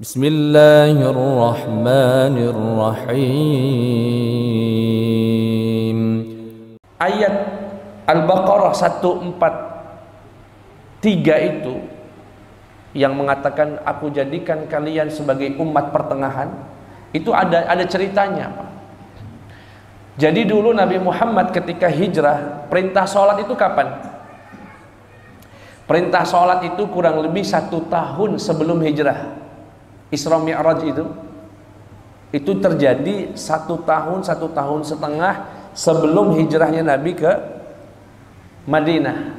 Bismillahirrahmanirrahim. Ayat Al-Baqarah 143 itu yang mengatakan aku jadikan kalian sebagai umat pertengahan, itu ada ceritanya, Pak. Jadi dulu Nabi Muhammad ketika hijrah, perintah sholat itu kapan? Perintah sholat itu kurang lebih 1 tahun sebelum hijrah. Isra Mi'raj itu terjadi 1 tahun, 1,5 tahun sebelum hijrahnya Nabi ke Madinah.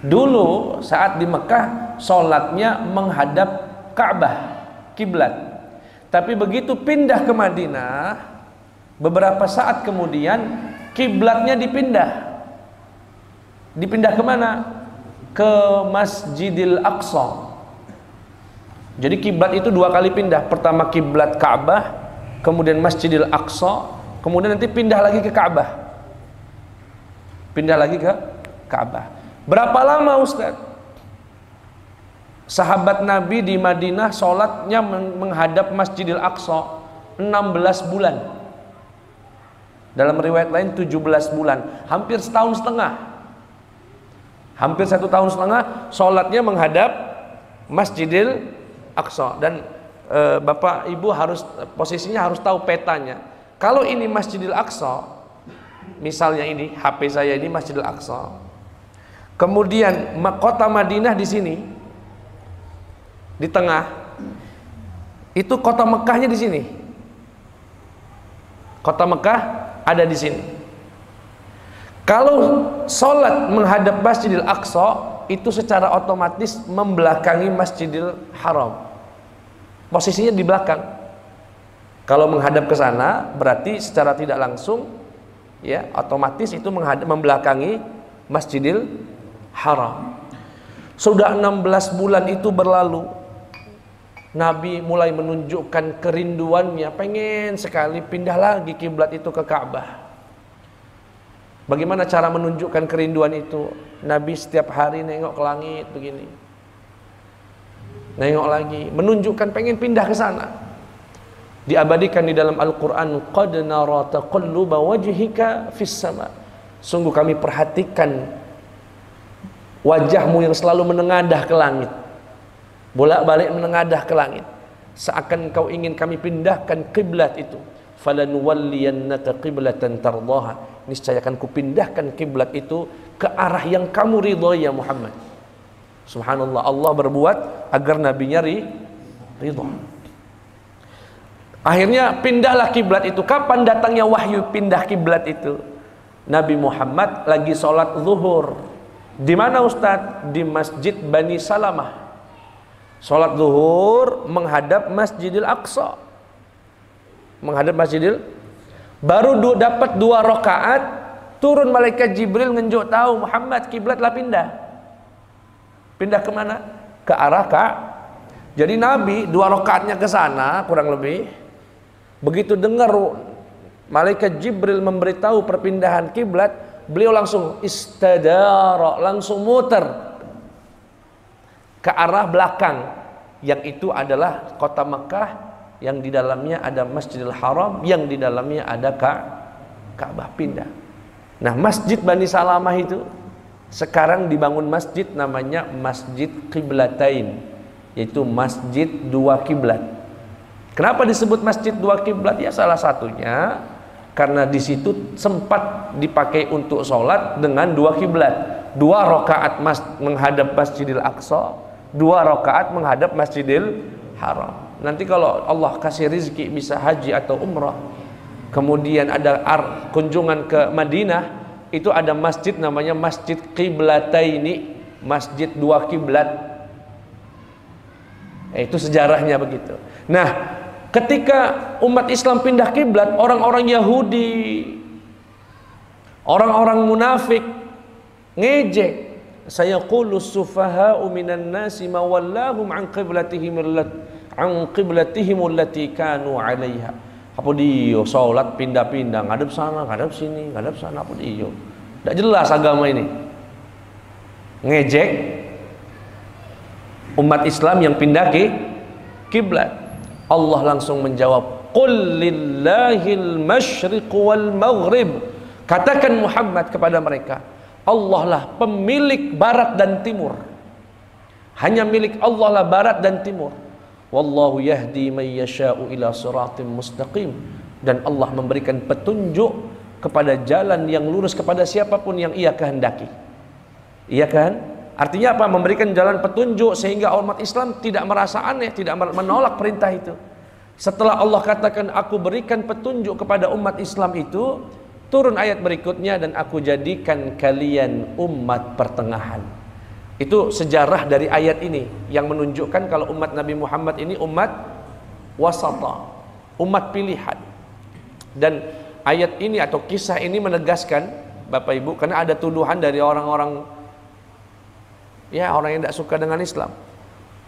Dulu saat di Mekah sholatnya menghadap Ka'bah, kiblat. Tapi begitu pindah ke Madinah, beberapa saat kemudian kiblatnya dipindah. Dipindah kemana? Ke Masjidil Aqsa. Jadi kiblat itu 2 kali pindah. Pertama kiblat Ka'bah, kemudian Masjidil Aqsa, kemudian nanti pindah lagi ke Ka'bah. Pindah lagi ke Ka'bah. Berapa lama Ustaz? Sahabat Nabi di Madinah sholatnya menghadap Masjidil Aqsa 16 bulan. Dalam riwayat lain 17 bulan. Hampir 1,5 tahun. Hampir 1,5 tahun sholatnya menghadap Masjidil Aqsa. Dan Bapak Ibu posisinya harus tahu petanya. Kalau ini Masjidil Aqsa, misalnya ini HP saya ini Masjidil Aqsa, kemudian kota Madinah di sini di tengah, itu kota Mekahnya di sini. Kota Mekah ada di sini. Kalau sholat menghadap Masjidil Aqsa, itu secara otomatis membelakangi Masjidil Haram. Posisinya di belakang. Kalau menghadap ke sana, berarti secara tidak langsung, ya, otomatis itu membelakangi Masjidil Haram. Sudah 16 bulan itu berlalu, Nabi mulai menunjukkan kerinduannya, pengen sekali pindah lagi kiblat itu ke Ka'bah. Bagaimana cara menunjukkan kerinduan itu? Nabi setiap hari nengok ke langit begini, nengok lagi, menunjukkan pengen pindah ke sana. Diabadikan di dalam Al-Quran, qad nara taqalluba wajhika fis sama. Sungguh kami perhatikan wajahmu yang selalu menengadah ke langit, bolak-balik menengadah ke langit, seakan kau ingin kami pindahkan kiblat itu. Falanuwalliyannaka qiblatan tardaha, niscaya akan kupindahkan kiblat itu ke arah yang kamu ridhoi ya Muhammad. Subhanallah, Allah berbuat agar nabinya ridho. Akhirnya pindahlah kiblat itu. Kapan datangnya wahyu pindah kiblat itu? Nabi Muhammad lagi sholat zuhur. Di mana Ustaz? Di Masjid Bani Salamah. Sholat zuhur menghadap Masjidil Aqsa. Menghadap Masjidil. Baru dapat 2 rakaat, turun malaikat Jibril ngenjuk tahu Muhammad kiblatlah pindah. Pindah kemana? Ke arah Jadi Nabi 2 rakaatnya ke sana kurang lebih. Begitu dengar malaikat Jibril memberitahu perpindahan kiblat, beliau langsung istadara, langsung muter ke arah belakang, yang itu adalah kota Mekah, yang di dalamnya ada Masjidil Haram, yang di dalamnya ada Ka'bah. Pindah. Nah, Masjid Bani Salamah itu sekarang dibangun masjid namanya Masjid Qiblatain, yaitu masjid 2 kiblat. Kenapa disebut masjid 2 kiblat? Ya salah satunya karena di situ sempat dipakai untuk sholat dengan 2 kiblat. 2 rakaat menghadap Masjidil Aqsa, 2 rakaat menghadap Masjidil Haram. Nanti kalau Allah kasih rizki bisa haji atau umrah, kemudian ada kunjungan ke Madinah, itu ada masjid namanya Masjid Qiblataini, masjid 2 kiblat. Itu sejarahnya begitu. Nah, ketika umat Islam pindah kiblat, orang-orang Yahudi, orang-orang munafik ngejek. Sayaqulu sufaha'u minan nasi ma wallahum an qiblatihim allati kanu 'alaiha. Apa dia salat pindah-pindah, ngadep sana, ngadep sini, ngadep sana, apa dia? Enggak jelas agama ini. Ngejek umat Islam yang pindah ke kiblat. Allah langsung menjawab, qul lillahil masyriq wal maghrib. Katakan Muhammad kepada mereka, Allah lah pemilik barat dan timur. Hanya milik Allah lah barat dan timur. Wallahu yahdi man yasha'u ila siratim mustaqim. Dan Allah memberikan petunjuk kepada jalan yang lurus kepada siapapun yang ia kehendaki. Iya kan? Artinya apa? Memberikan jalan petunjuk sehingga umat Islam tidak merasa aneh, tidak menolak perintah itu. Setelah Allah katakan aku berikan petunjuk kepada umat Islam itu, turun ayat berikutnya, dan aku jadikan kalian umat pertengahan. Itu sejarah dari ayat ini yang menunjukkan kalau umat Nabi Muhammad ini umat wasata, umat pilihan. Dan ayat ini atau kisah ini menegaskan, Bapak Ibu, karena ada tuduhan dari orang-orang, ya, orang yang tidak suka dengan Islam.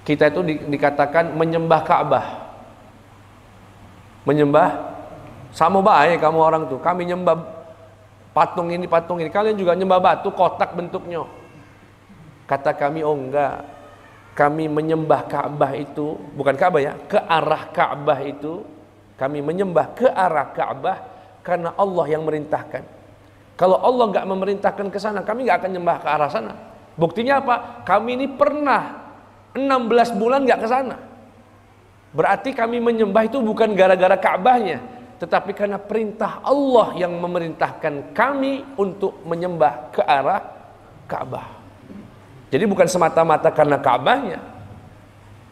Kita itu dikatakan menyembah Ka'bah. Menyembah, sama baik kamu orang tuh. Kami nyembah patung ini, patung ini. Kalian juga nyembah batu, kotak bentuknya. Kata kami, oh enggak. Kami menyembah Ka'bah itu, bukan Ka'bah ya, ke arah Ka'bah itu. Kami menyembah ke arah Ka'bah karena Allah yang merintahkan. Kalau Allah enggak memerintahkan ke sana, kami enggak akan nyembah ke arah sana. Buktinya apa? Kami ini pernah 16 bulan nggak ke sana. Berarti kami menyembah itu bukan gara-gara Ka'bahnya, tetapi karena perintah Allah yang memerintahkan kami untuk menyembah ke arah Ka'bah. Jadi bukan semata-mata karena Ka'bahnya.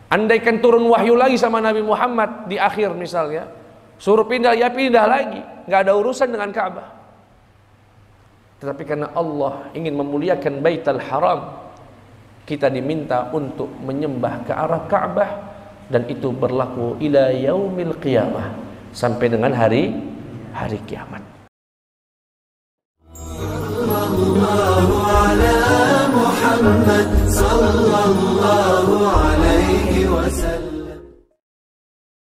Andaikan turun wahyu lagi sama Nabi Muhammad di akhir misalnya, suruh pindah, ya pindah lagi, nggak ada urusan dengan Ka'bah. Tetapi karena Allah ingin memuliakan Baitul Haram, kita diminta untuk menyembah ke arah Ka'bah, dan itu berlaku ila yaumil qiyamah, sampai dengan hari kiamat. Sallallahu ala Muhammad sallallahu